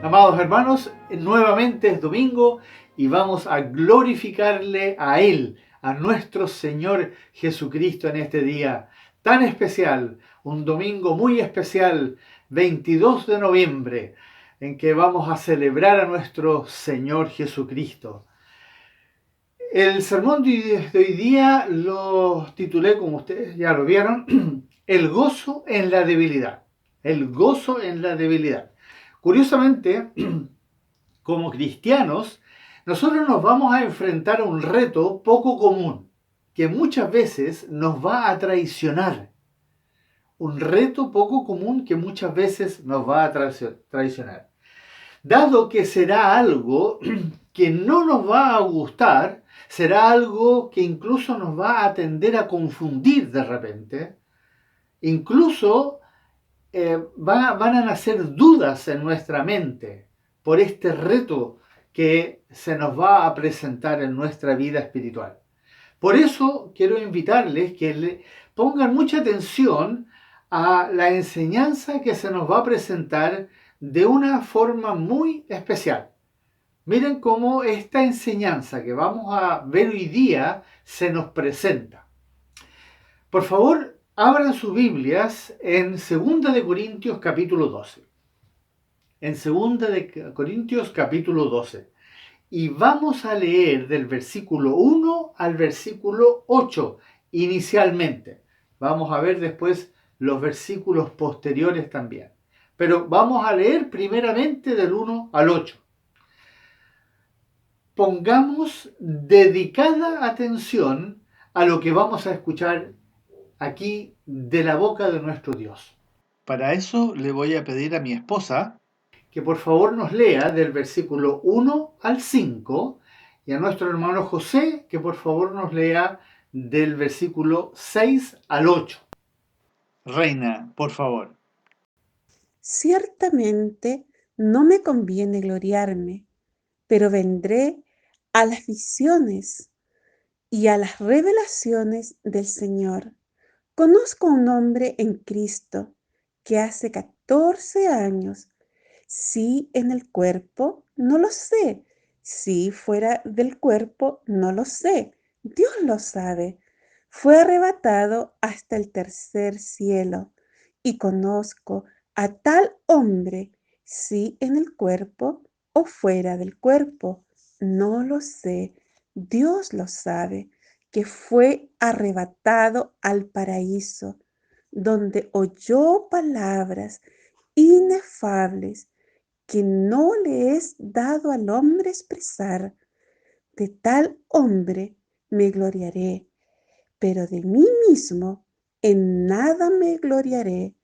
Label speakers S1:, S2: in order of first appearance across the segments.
S1: Amados hermanos, nuevamente es domingo y vamos a glorificarle a Él, a nuestro Señor Jesucristo en este día tan especial, un domingo muy especial, 22 de noviembre, en que vamos a celebrar a nuestro Señor Jesucristo. El sermón de hoy día lo titulé, como ustedes ya lo vieron, El gozo en la debilidad. El gozo en la debilidad. Curiosamente, como cristianos, nosotros nos vamos a enfrentar a un reto poco común, que muchas veces nos va a traicionar. Un reto poco común que muchas veces nos va a traicionar. Dado que será algo que no nos va a gustar, será algo que incluso nos va a tender a confundir de repente, incluso van a nacer dudas en nuestra mente por este reto que se nos va a presentar en nuestra vida espiritual. Por eso quiero invitarles que le pongan mucha atención a la enseñanza que se nos va a presentar de una forma muy especial. Miren cómo esta enseñanza que vamos a ver hoy día se nos presenta. Por favor, abran sus Biblias en 2 de Corintios capítulo 12. En 2 de Corintios capítulo 12. Y vamos a leer del versículo 1 al versículo 8 inicialmente. Vamos a ver después los versículos posteriores también. Pero vamos a leer primeramente del 1 al 8. Pongamos dedicada atención a lo que vamos a escuchar aquí de la boca de nuestro Dios. Para eso le voy a pedir a mi esposa que por favor nos lea del versículo 1 al 5 y a nuestro hermano José que por favor nos lea del versículo 6 al 8. Reina, por favor.
S2: Ciertamente no me conviene gloriarme, pero vendré a las visiones y a las revelaciones del Señor. Conozco a un hombre en Cristo que hace 14 años, si en el cuerpo, no lo sé, si fuera del cuerpo, no lo sé, Dios lo sabe. Fue arrebatado hasta el tercer cielo y conozco a tal hombre, si en el cuerpo o fuera del cuerpo, no lo sé, Dios lo sabe, que fue arrebatado al paraíso, donde oyó palabras inefables que no le es dado al hombre expresar. De tal hombre me gloriaré, pero de mí mismo en nada me gloriaré,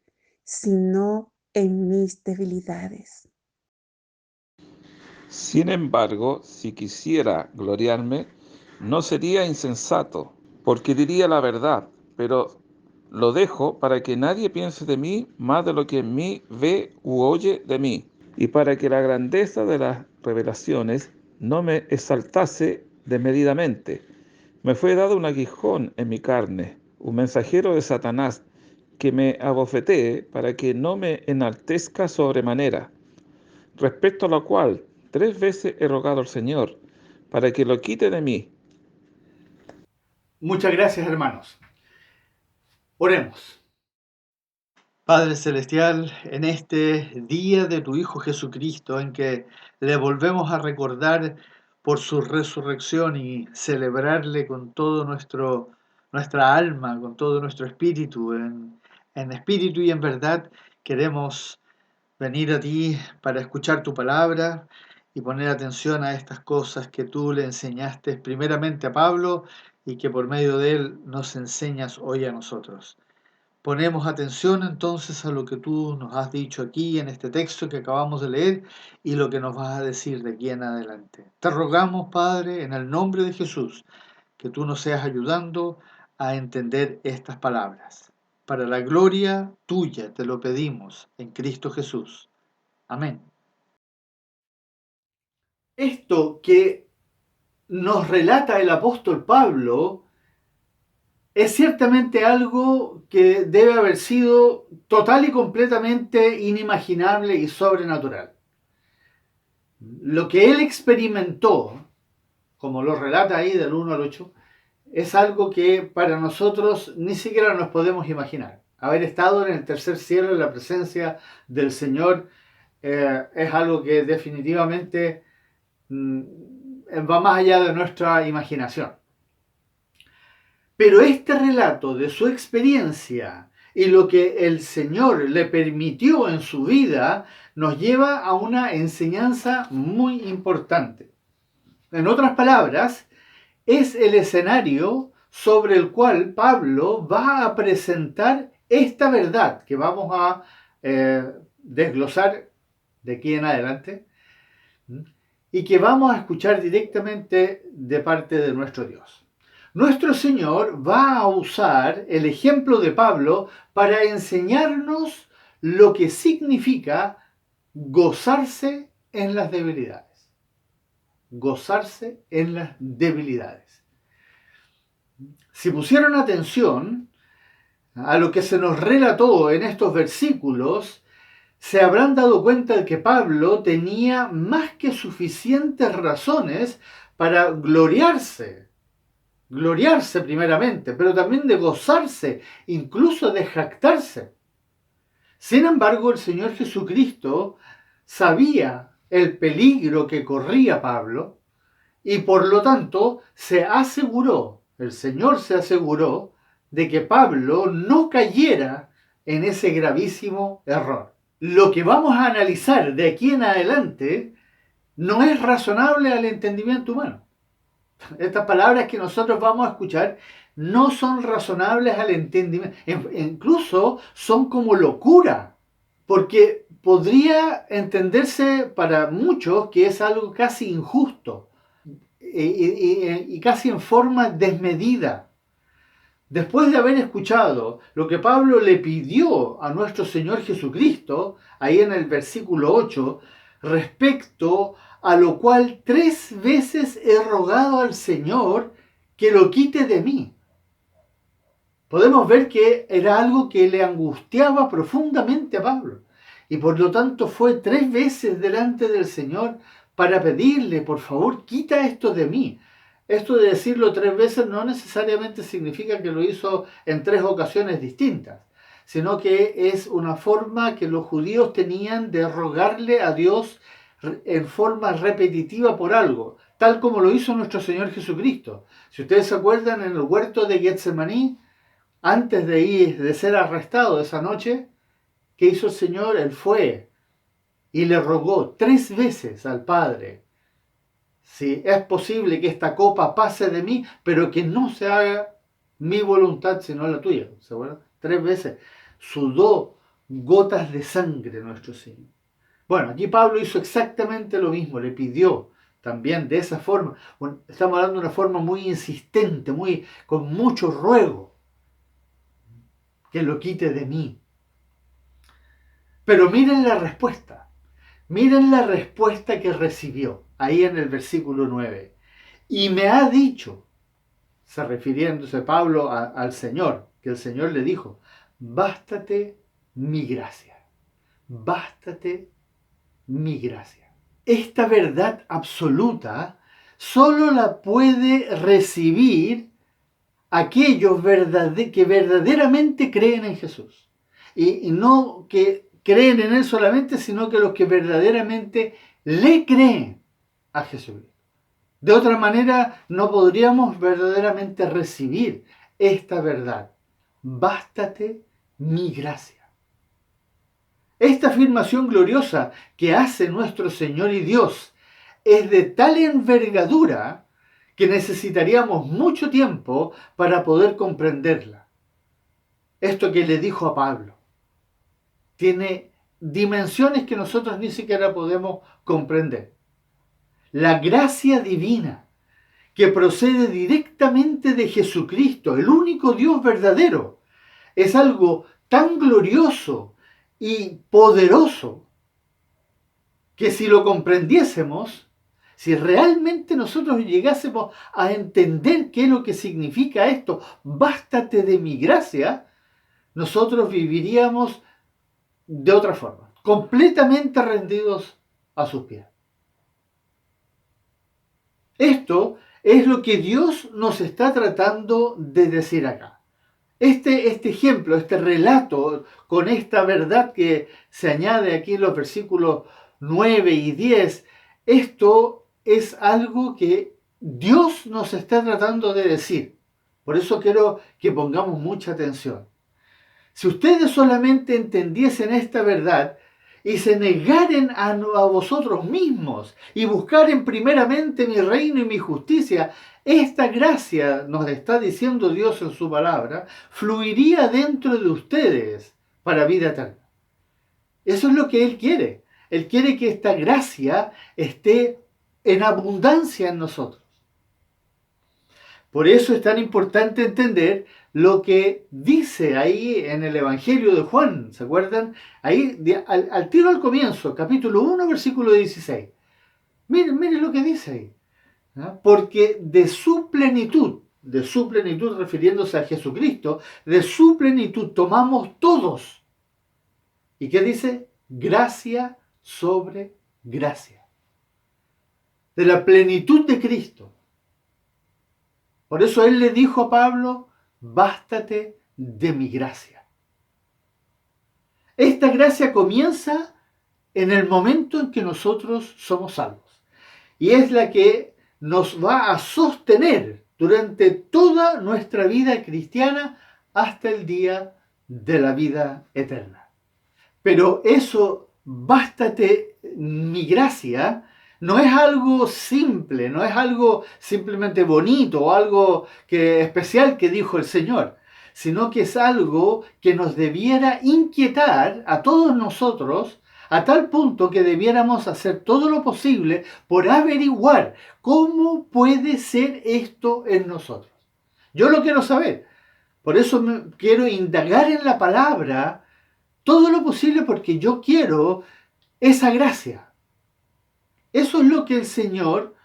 S2: sino en mis debilidades.
S3: Sin embargo, si quisiera gloriarme, no sería insensato, porque diría la verdad, pero lo dejo para que nadie piense de mí más de lo que en mí ve u oye de mí, y para que la grandeza de las revelaciones no me exaltase desmedidamente. Me fue dado un aguijón en mi carne, un mensajero de Satanás, que me abofetee para que no me enaltezca sobremanera, respecto a lo cual 3 veces he rogado al Señor para que lo quite de mí.
S1: Muchas gracias, hermanos. Oremos. Padre Celestial, en este día de tu Hijo Jesucristo, en que le volvemos a recordar por su resurrección y celebrarle con todo nuestra alma, con todo nuestro espíritu, en espíritu y en verdad, queremos venir a ti para escuchar tu palabra y poner atención a estas cosas que tú le enseñaste primeramente a Pablo y que por medio de él nos enseñas hoy a nosotros. Ponemos atención entonces a lo que tú nos has dicho aquí en este texto que acabamos de leer y lo que nos vas a decir de aquí en adelante. Te rogamos, Padre, en el nombre de Jesús, que tú nos seas ayudando a entender estas palabras. Para la gloria tuya te lo pedimos en Cristo Jesús. Amén. Esto que nos relata el apóstol Pablo es ciertamente algo que debe haber sido total y completamente inimaginable y sobrenatural. Lo que él experimentó, como lo relata ahí del 1 al 8, es algo que para nosotros ni siquiera nos podemos imaginar. Haber estado en el tercer cielo en la presencia del Señor es algo que definitivamente va más allá de nuestra imaginación. Pero este relato de su experiencia y lo que el Señor le permitió en su vida nos lleva a una enseñanza muy importante. En otras palabras, es el escenario sobre el cual Pablo va a presentar esta verdad que vamos a desglosar de aquí en adelante y que vamos a escuchar directamente de parte de nuestro Dios. Nuestro Señor va a usar el ejemplo de Pablo para enseñarnos lo que significa gozarse en las debilidades. Gozarse en las debilidades. Si pusieron atención a lo que se nos relató en estos versículos, se habrán dado cuenta de que Pablo tenía más que suficientes razones para gloriarse primeramente, pero también de gozarse, incluso de jactarse. Sin embargo, el Señor Jesucristo sabía el peligro que corría Pablo y por lo tanto el Señor se aseguró de que Pablo no cayera en ese gravísimo error. Lo que vamos a analizar de aquí en adelante no es razonable al entendimiento humano. Estas palabras que nosotros vamos a escuchar no son razonables al entendimiento, incluso son como locura, porque podría entenderse para muchos que es algo casi injusto y casi en forma desmedida. Después de haber escuchado lo que Pablo le pidió a nuestro Señor Jesucristo, ahí en el versículo 8, respecto a lo cual 3 veces he rogado al Señor que lo quite de mí. Podemos ver que era algo que le angustiaba profundamente a Pablo. Y por lo tanto fue 3 veces delante del Señor para pedirle, por favor, quita esto de mí. Esto de decirlo 3 veces no necesariamente significa que lo hizo en 3 ocasiones distintas, sino que es una forma que los judíos tenían de rogarle a Dios en forma repetitiva por algo, tal como lo hizo nuestro Señor Jesucristo. Si ustedes se acuerdan, en el huerto de Getsemaní, antes de ser arrestado esa noche, ¿qué hizo el Señor? Él fue y le rogó 3 veces al Padre: si es posible que esta copa pase de mí, pero que no se haga mi voluntad sino la tuya. ¿Se acuerdan? 3 veces. Sudó gotas de sangre nuestro Señor. Bueno, aquí Pablo hizo exactamente lo mismo, le pidió también de esa forma. Bueno, estamos hablando de una forma muy insistente, con mucho ruego, que lo quite de mí. Pero miren la respuesta que recibió ahí en el versículo 9. Y me ha dicho, refiriéndose Pablo al Señor, que el Señor le dijo: bástate mi gracia, bástate mi gracia. Esta verdad absoluta solo la puede recibir aquellos que verdaderamente creen en Jesús. Y no que creen en Él solamente, sino que los que verdaderamente le creen a Jesucristo. De otra manera, no podríamos verdaderamente recibir esta verdad. Bástate mi gracia. Esta afirmación gloriosa que hace nuestro Señor y Dios es de tal envergadura que necesitaríamos mucho tiempo para poder comprenderla. Esto que le dijo a Pablo tiene dimensiones que nosotros ni siquiera podemos comprender. La gracia divina que procede directamente de Jesucristo, el único Dios verdadero, es algo tan glorioso y poderoso que si lo comprendiésemos, si realmente nosotros llegásemos a entender qué es lo que significa esto, bástate de mi gracia, nosotros viviríamos de otra forma, completamente rendidos a sus pies. Esto es lo que Dios nos está tratando de decir acá. Este ejemplo, este relato con esta verdad que se añade aquí en los versículos 9 y 10, esto es algo que Dios nos está tratando de decir. Por eso quiero que pongamos mucha atención. Si ustedes solamente entendiesen esta verdad y se negaren a vosotros mismos y buscaren primeramente mi reino y mi justicia, esta gracia, nos está diciendo Dios en su palabra, fluiría dentro de ustedes para vida eterna. Eso es lo que Él quiere. Él quiere que esta gracia esté en abundancia en nosotros. Por eso es tan importante entender lo que dice ahí en el Evangelio de Juan. ¿Se acuerdan? Ahí, al tiro al comienzo, capítulo 1, versículo 16. Miren lo que dice ahí. ¿Ah? Porque de su plenitud refiriéndose a Jesucristo, de su plenitud tomamos todos. ¿Y qué dice? Gracia sobre gracia. De la plenitud de Cristo. Por eso Él le dijo a Pablo, bástate de mi gracia. Esta gracia comienza en el momento en que nosotros somos salvos. Y es la que nos va a sostener durante toda nuestra vida cristiana hasta el día de la vida eterna. Pero eso, bástate mi gracia, no es algo simple, no es algo simplemente bonito o algo especial que dijo el Señor, sino que es algo que nos debiera inquietar a todos nosotros a tal punto que debiéramos hacer todo lo posible por averiguar cómo puede ser esto en nosotros. Yo lo quiero saber, por eso quiero indagar en la palabra todo lo posible porque yo quiero esa gracia. Eso es lo que el Señor,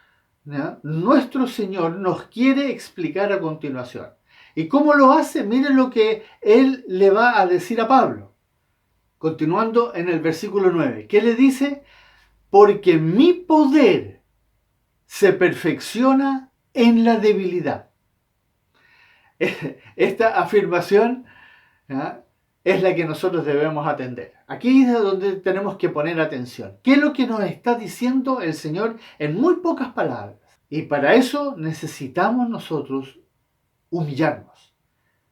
S1: ¿no?, nuestro Señor, nos quiere explicar a continuación. ¿Y cómo lo hace? Miren lo que Él le va a decir a Pablo. Continuando en el versículo 9. ¿Qué le dice? Porque mi poder se perfecciona en la debilidad. Esta afirmación, ¿no?, es la que nosotros debemos atender. Aquí es donde tenemos que poner atención. ¿Qué es lo que nos está diciendo el Señor en muy pocas palabras? Y para eso necesitamos nosotros humillarnos.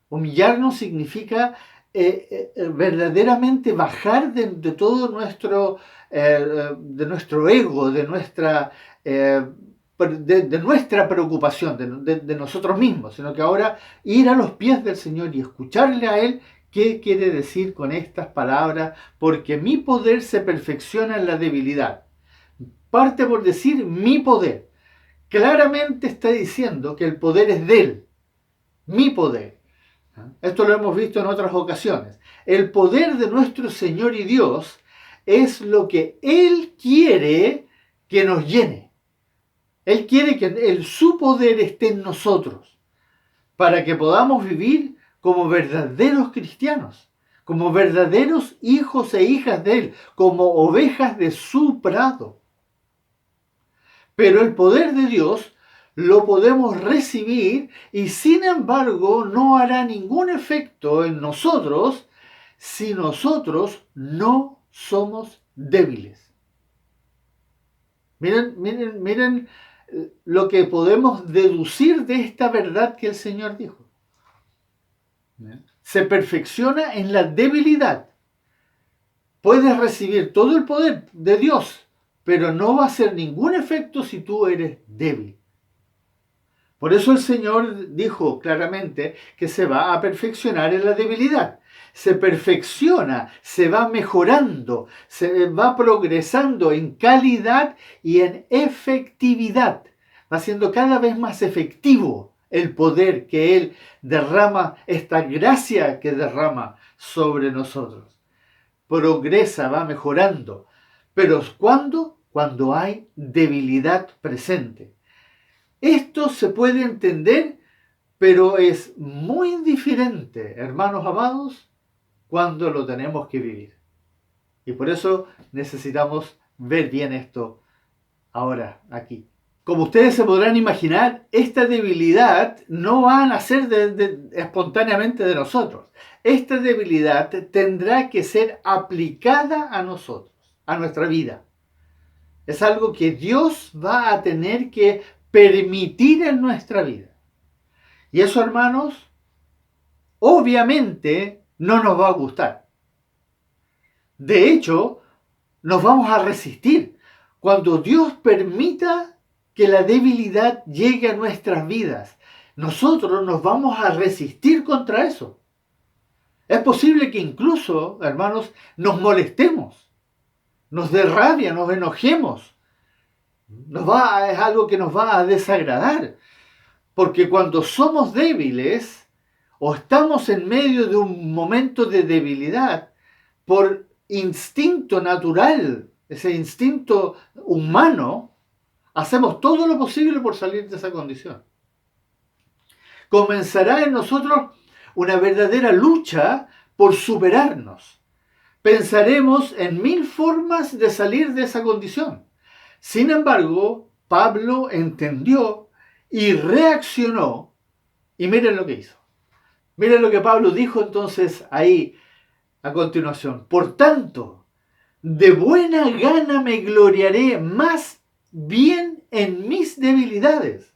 S1: Humillarnos significa verdaderamente bajar de todo nuestro ego, de nuestra preocupación, de nosotros mismos, sino que ahora ir a los pies del Señor y escucharle a Él. ¿Qué quiere decir con estas palabras? Porque mi poder se perfecciona en la debilidad. Parte por decir mi poder. Claramente está diciendo que el poder es de Él. Mi poder. Esto lo hemos visto en otras ocasiones. El poder de nuestro Señor y Dios es lo que Él quiere que nos llene. Él quiere que su poder esté en nosotros para que podamos vivir como verdaderos cristianos, como verdaderos hijos e hijas de Él, como ovejas de su prado. Pero el poder de Dios lo podemos recibir y sin embargo no hará ningún efecto en nosotros si nosotros no somos débiles. Miren lo que podemos deducir de esta verdad que el Señor dijo. Se perfecciona en la debilidad. Puedes recibir todo el poder de Dios, pero no va a hacer ningún efecto si tú eres débil. Por eso el Señor dijo claramente que se va a perfeccionar en la debilidad. Se perfecciona, se va mejorando, se va progresando en calidad y en efectividad. Va siendo cada vez más efectivo el poder que Él derrama, esta gracia que derrama sobre nosotros. Progresa, va mejorando. Pero ¿cuándo? Cuando hay debilidad presente. Esto se puede entender, pero es muy diferente, hermanos amados, cuando lo tenemos que vivir. Y por eso necesitamos ver bien esto ahora, aquí. como ustedes se podrán imaginar, esta debilidad no va a nacer espontáneamente de nosotros. Esta debilidad tendrá que ser aplicada a nosotros, a nuestra vida. Es algo que Dios va a tener que permitir en nuestra vida. Y eso, hermanos, obviamente no nos va a gustar. De hecho, nos vamos a resistir cuando Dios permita que la debilidad llegue a nuestras vidas. Nosotros nos vamos a resistir contra eso. Es posible que incluso, hermanos, nos molestemos, nos dé rabia, nos enojemos. Es algo que nos va a desagradar. Porque cuando somos débiles o estamos en medio de un momento de debilidad, por instinto natural, ese instinto humano, hacemos todo lo posible por salir de esa condición. Comenzará en nosotros una verdadera lucha por superarnos. Pensaremos en 1000 formas de salir de esa condición. Sin embargo, Pablo entendió y reaccionó, y miren lo que hizo. Miren lo que Pablo dijo entonces ahí a continuación. Por tanto, de buena gana me gloriaré más bien en mis debilidades.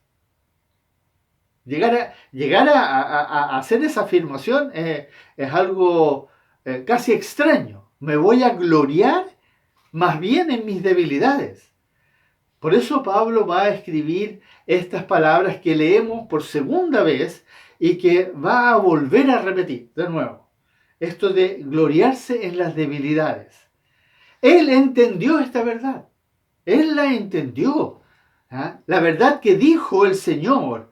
S1: Llegar a hacer esa afirmación es algo casi extraño. Me voy a gloriar más bien en mis debilidades. Por eso Pablo va a escribir estas palabras que leemos por segunda vez y que va a volver a repetir de nuevo. Esto de gloriarse en las debilidades. Él entendió esta verdad. Él la entendió. La verdad que dijo el Señor.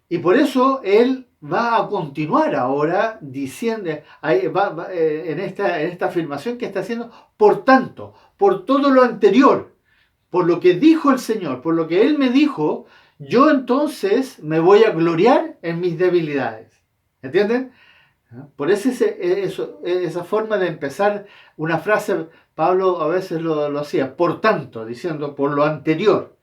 S1: Y por eso Él va a continuar ahora diciendo, en esta afirmación que está haciendo, por tanto, por todo lo anterior, por lo que dijo el Señor, por lo que Él me dijo, yo entonces me voy a gloriar en mis debilidades. ¿Entienden? Por eso esa forma de empezar una frase, Pablo a veces lo hacía, por tanto, diciendo por lo anterior,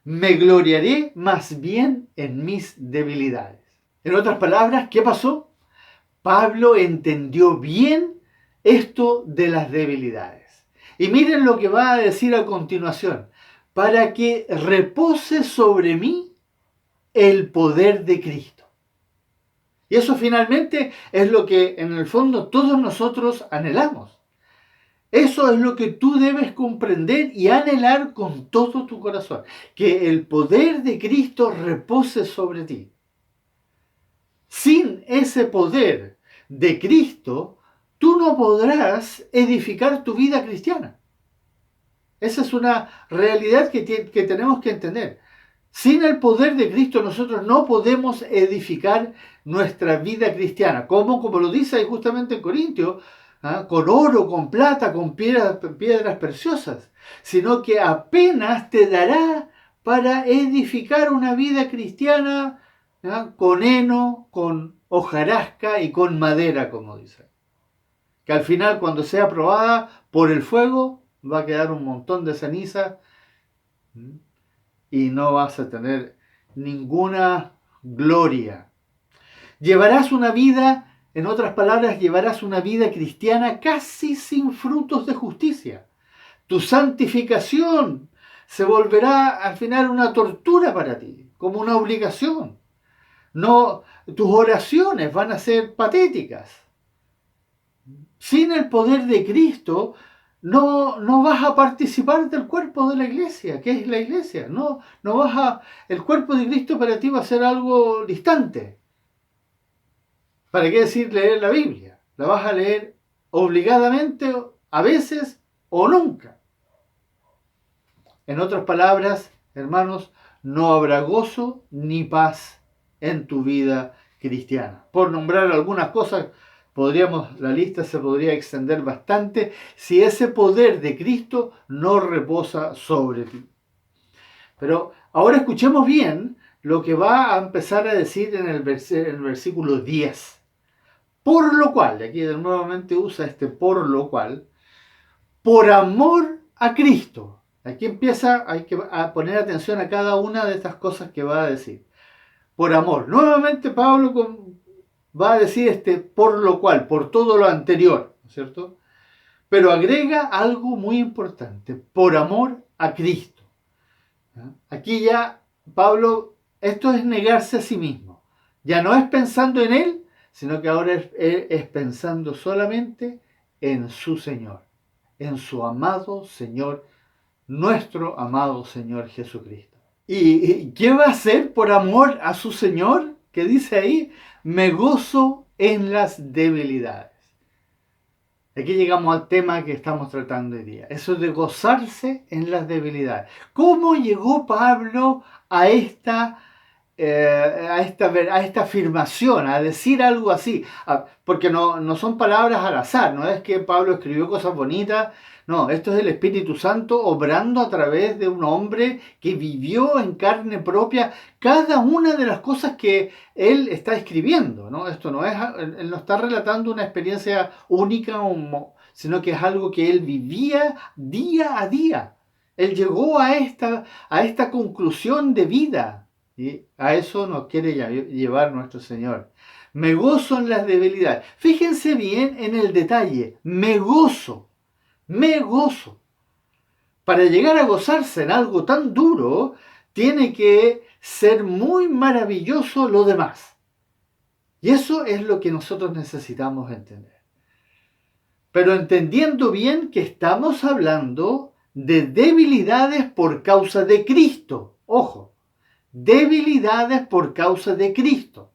S1: me gloriaré más bien en mis debilidades. En otras palabras, ¿qué pasó? Pablo entendió bien esto de las debilidades. Y miren lo que va a decir a continuación, para que repose sobre mí el poder de Cristo. Y eso finalmente es lo que en el fondo todos nosotros anhelamos. Eso es lo que tú debes comprender y anhelar con todo tu corazón. Que el poder de Cristo repose sobre ti. Sin ese poder de Cristo, tú no podrás edificar tu vida cristiana. Esa es una realidad que tenemos que entender. Sin el poder de Cristo nosotros no podemos edificar nuestra vida cristiana. ¿Cómo? Como lo dice ahí justamente en Corintios, con oro, con plata, con piedras preciosas, sino que apenas te dará para edificar una vida cristiana con heno, con hojarasca y con madera, como dice. Que al final, cuando sea probada por el fuego, va a quedar un montón de ceniza y no vas a tener ninguna gloria. Llevarás una vida, en otras palabras, llevarás una vida cristiana casi sin frutos de justicia. Tu santificación se volverá al final una tortura para ti, como una obligación. No, tus oraciones van a ser patéticas. Sin el poder de Cristo, no vas a participar del cuerpo de la iglesia, que es la iglesia. El cuerpo de Cristo para ti va a ser algo distante. ¿Para qué decir leer la Biblia? La vas a leer obligadamente, a veces o nunca. En otras palabras, hermanos, no habrá gozo ni paz en tu vida cristiana. Por nombrar algunas cosas, la lista se podría extender bastante si ese poder de Cristo no reposa sobre ti. Pero ahora escuchemos bien lo que va a empezar a decir en el versículo 10. Por lo cual, aquí nuevamente usa por lo cual, por amor a Cristo. Aquí hay que poner atención a cada una de estas cosas que va a decir. Por amor. Nuevamente Pablo va a decir por lo cual, por todo lo anterior, ¿no es cierto? Pero agrega algo muy importante, por amor a Cristo. ¿Ya? Aquí ya Pablo, esto es negarse a sí mismo. Ya no es pensando en él, sino que ahora es pensando solamente en su Señor, en su amado Señor, nuestro amado Señor Jesucristo. ¿Y qué va a hacer por amor a su Señor? Que dice ahí, me gozo en las debilidades. Aquí llegamos al tema que estamos tratando hoy día. Eso de gozarse en las debilidades. ¿Cómo llegó Pablo a esta afirmación, a decir algo así? Porque no son palabras al azar, no es que Pablo escribió cosas bonitas. No, esto es el Espíritu Santo obrando a través de un hombre que vivió en carne propia cada una de las cosas que él está escribiendo, ¿no? Esto no es, él no está relatando una experiencia única, sino que es algo que él vivía día a día. Él llegó a esta conclusión de vida, y a eso nos quiere llevar nuestro Señor. Me gozo en las debilidades. Fíjense bien en el detalle. Me gozo. Me gozo. Para llegar a gozarse en algo tan duro, tiene que ser muy maravilloso lo demás. Y eso es lo que nosotros necesitamos entender. Pero entendiendo bien que estamos hablando de debilidades por causa de Cristo. Ojo, debilidades por causa de Cristo.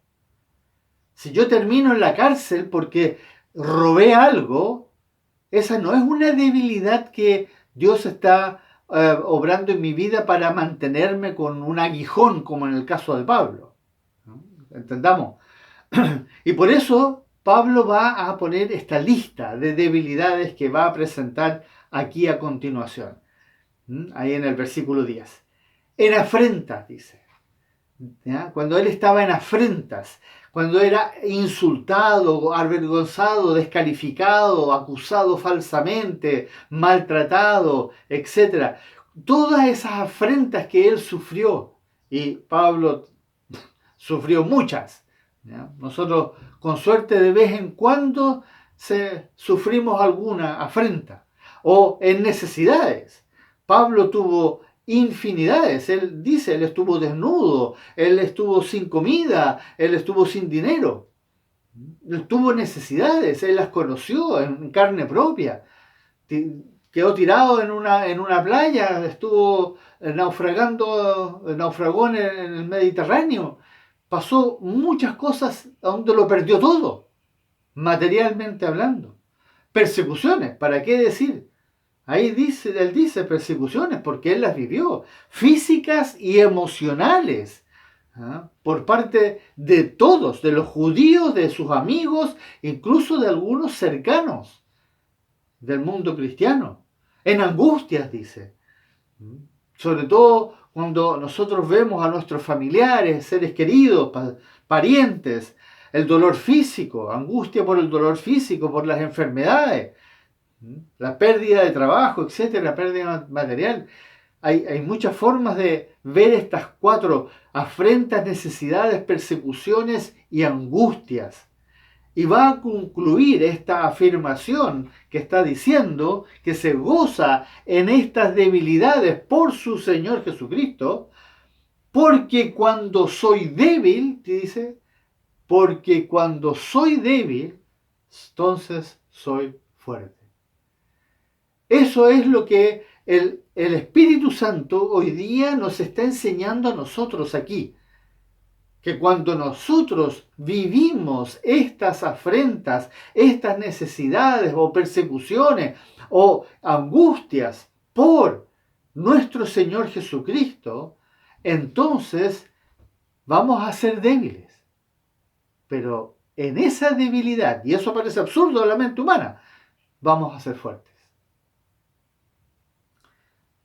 S1: Si yo termino en la cárcel porque robé algo, esa no es una debilidad que Dios está obrando en mi vida para mantenerme con un aguijón, como en el caso de Pablo. ¿No? Entendamos. Y por eso Pablo va a poner esta lista de debilidades que va a presentar aquí a continuación. Ahí en el versículo 10. En afrentas, dice. ¿Ya? Cuando él estaba en afrentas, cuando era insultado, avergonzado, descalificado, acusado falsamente, maltratado, etc. Todas esas afrentas que él sufrió, y Pablo sufrió muchas. ¿Ya? Nosotros, con suerte, de vez en cuando sufrimos alguna afrenta, o en necesidades. Pablo tuvo infinidades. Él dice, él estuvo desnudo, él estuvo sin comida, él estuvo sin dinero. Él tuvo necesidades, él las conoció en carne propia. Quedó tirado en una playa, estuvo naufragó en el Mediterráneo. Pasó muchas cosas donde lo perdió todo, materialmente hablando. Persecuciones, ¿para qué decir? Ahí él dice persecuciones porque él las vivió, físicas y emocionales, por parte de todos, de los judíos, de sus amigos, incluso de algunos cercanos del mundo cristiano, en angustias, dice. Sobre todo cuando nosotros vemos a nuestros familiares, seres queridos, parientes, el dolor físico, angustia por el dolor físico, por las enfermedades, la pérdida de trabajo, etcétera, la pérdida material. Hay muchas formas de ver estas cuatro afrentas, necesidades, persecuciones y angustias. Y va a concluir esta afirmación que está diciendo que se goza en estas debilidades por su Señor Jesucristo, porque cuando soy débil, dice, porque cuando soy débil, entonces soy fuerte. Eso es lo que el Espíritu Santo hoy día nos está enseñando a nosotros aquí. Que cuando nosotros vivimos estas afrentas, estas necesidades o persecuciones o angustias por nuestro Señor Jesucristo, entonces vamos a ser débiles. Pero en esa debilidad, y eso parece absurdo a la mente humana, vamos a ser fuertes.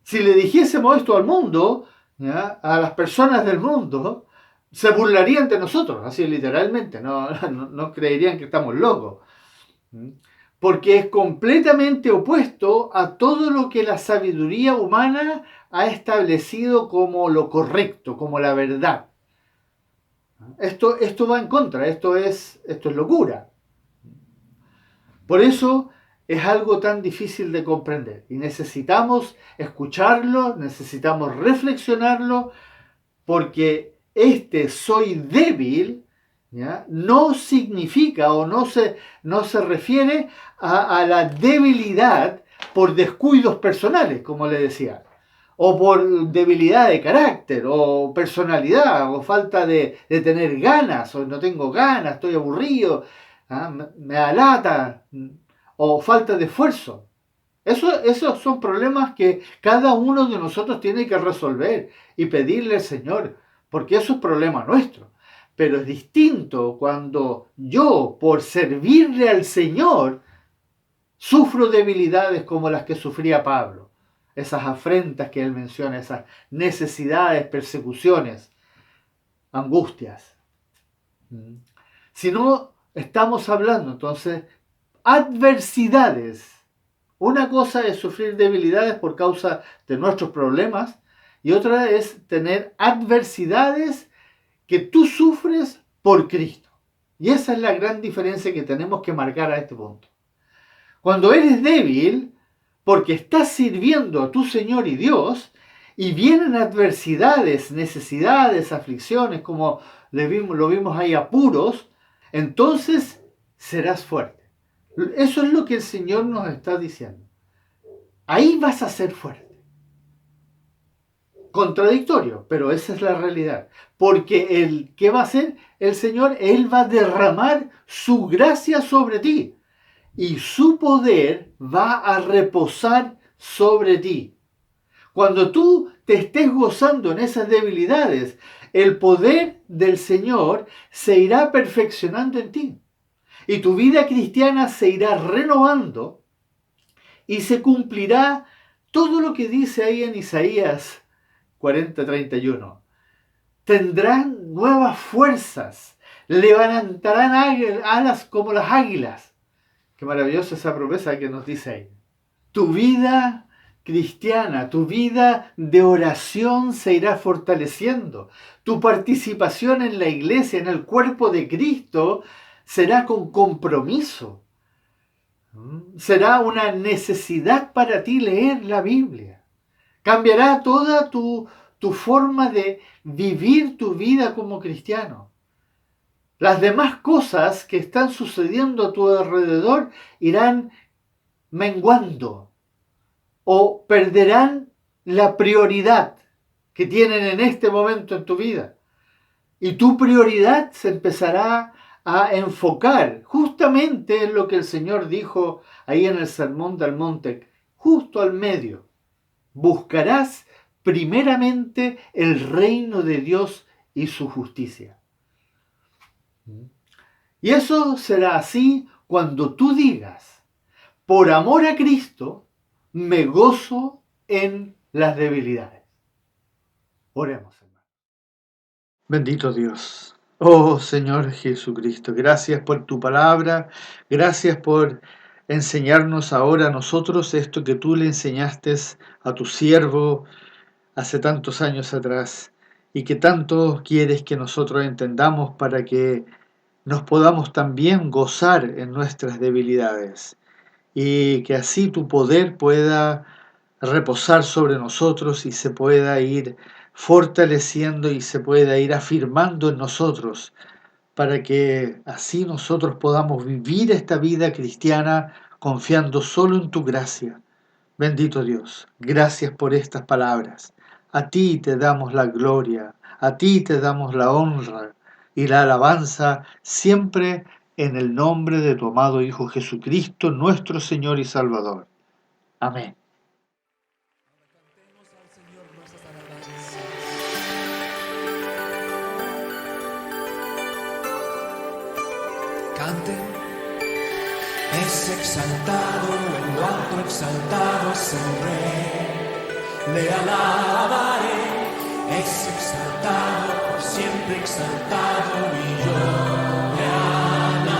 S1: Si le dijésemos esto al mundo, ¿ya?, a las personas del mundo, se burlarían de nosotros, así literalmente, no creerían que estamos locos. Porque es completamente opuesto a todo lo que la sabiduría humana ha establecido como lo correcto, como la verdad. Esto va en contra, esto es locura. Por eso es algo tan difícil de comprender y necesitamos escucharlo, necesitamos reflexionarlo, porque soy débil, ¿ya? No significa o no se refiere a la debilidad por descuidos personales, como le decía, o por debilidad de carácter, o personalidad, o falta de tener ganas, o no tengo ganas, estoy aburrido, ¿ah? Me da lata, o falta de esfuerzo. Esos son problemas que cada uno de nosotros tiene que resolver y pedirle al Señor, porque eso es problema nuestro. Pero es distinto cuando yo, por servirle al Señor, sufro debilidades como las que sufría Pablo. Esas afrentas que él menciona, esas necesidades, persecuciones, angustias. Si no, estamos hablando entonces adversidades. Una cosa es sufrir debilidades por causa de nuestros problemas y otra es tener adversidades que tú sufres por Cristo. Y esa es la gran diferencia que tenemos que marcar a este punto. Cuando eres débil, porque estás sirviendo a tu Señor y Dios, y vienen adversidades, necesidades, aflicciones, como lo vimos ahí, apuros, entonces serás fuerte. Eso es lo que el Señor nos está diciendo. Ahí vas a ser fuerte. Contradictorio, pero esa es la realidad. Porque ¿qué va a hacer el Señor? Él va a derramar su gracia sobre ti. Y su poder va a reposar sobre ti. Cuando tú te estés gozando en esas debilidades, el poder del Señor se irá perfeccionando en ti. Y tu vida cristiana se irá renovando y se cumplirá todo lo que dice ahí en Isaías 40:31. Tendrán nuevas fuerzas, levantarán alas como las águilas. Qué maravillosa esa promesa que nos dice ahí. Tu vida cristiana, tu vida de oración se irá fortaleciendo. Tu participación en la iglesia, en el cuerpo de Cristo, será con compromiso. Será una necesidad para ti leer la Biblia. Cambiará toda tu forma de vivir tu vida como cristiano. Las demás cosas que están sucediendo a tu alrededor irán menguando o perderán la prioridad que tienen en este momento en tu vida. Y tu prioridad se empezará a enfocar justamente en lo que el Señor dijo ahí en el Sermón del Monte, justo al medio. Buscarás primeramente el reino de Dios y su justicia. Y eso será así cuando tú digas, por amor a Cristo, me gozo en las debilidades. Oremos, hermano. Bendito Dios. Oh Señor Jesucristo, gracias por tu palabra, gracias por enseñarnos ahora a nosotros esto que tú le enseñaste a tu siervo hace tantos años atrás y que tanto quieres que nosotros entendamos para que nos podamos también gozar en nuestras debilidades y que así tu poder pueda reposar sobre nosotros y se pueda ir fortaleciendo y se pueda ir afirmando en nosotros para que así nosotros podamos vivir esta vida cristiana confiando solo en tu gracia. Bendito Dios, gracias por estas palabras. A ti te damos la gloria, a ti te damos la honra y la alabanza siempre en el nombre de tu amado Hijo Jesucristo, nuestro Señor y Salvador. Amén.
S4: Canten, es exaltado, en lo alto exaltado es el Rey, le alabaré, es exaltado, por siempre exaltado y yo le alabaré.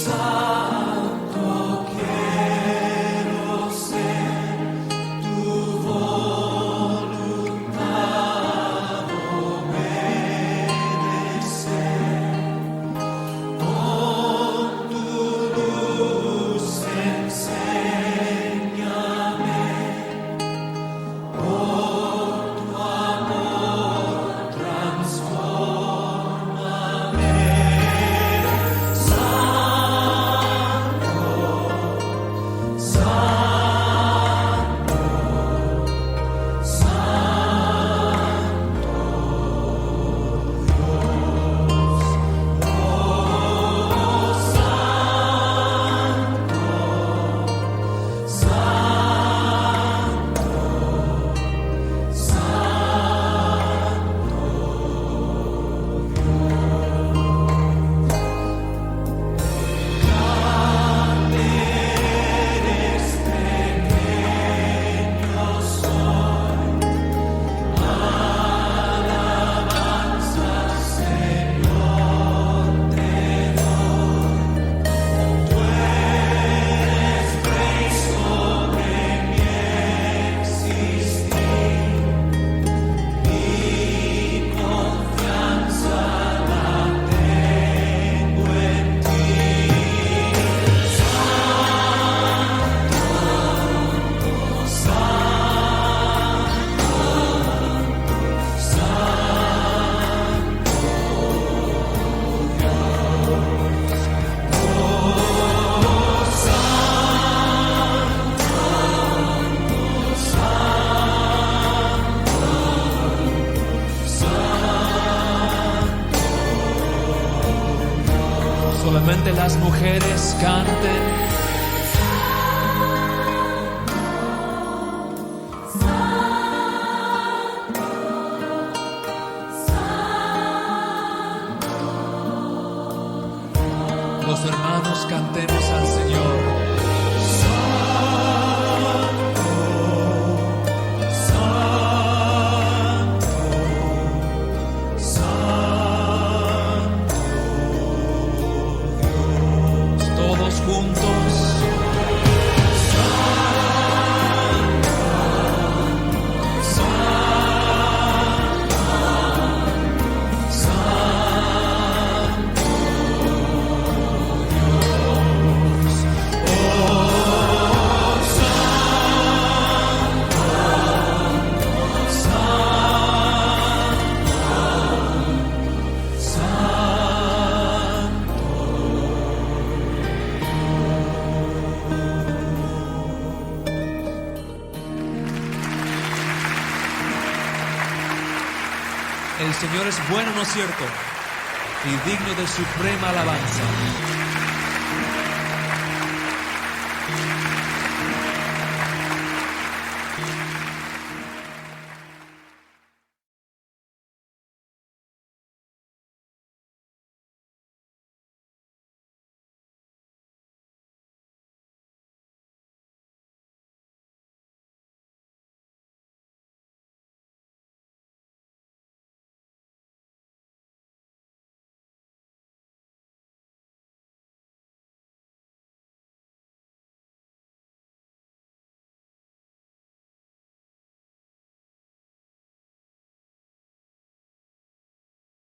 S4: santo quiero ser, tu voluntad obedecer. Con tu luz enséñame, con tu amor transfórmame. Solamente las mujeres canten. Los hermanos cantemos al Señor. Todos juntos. El Señor es bueno, ¿no es cierto? Y digno de suprema alabanza.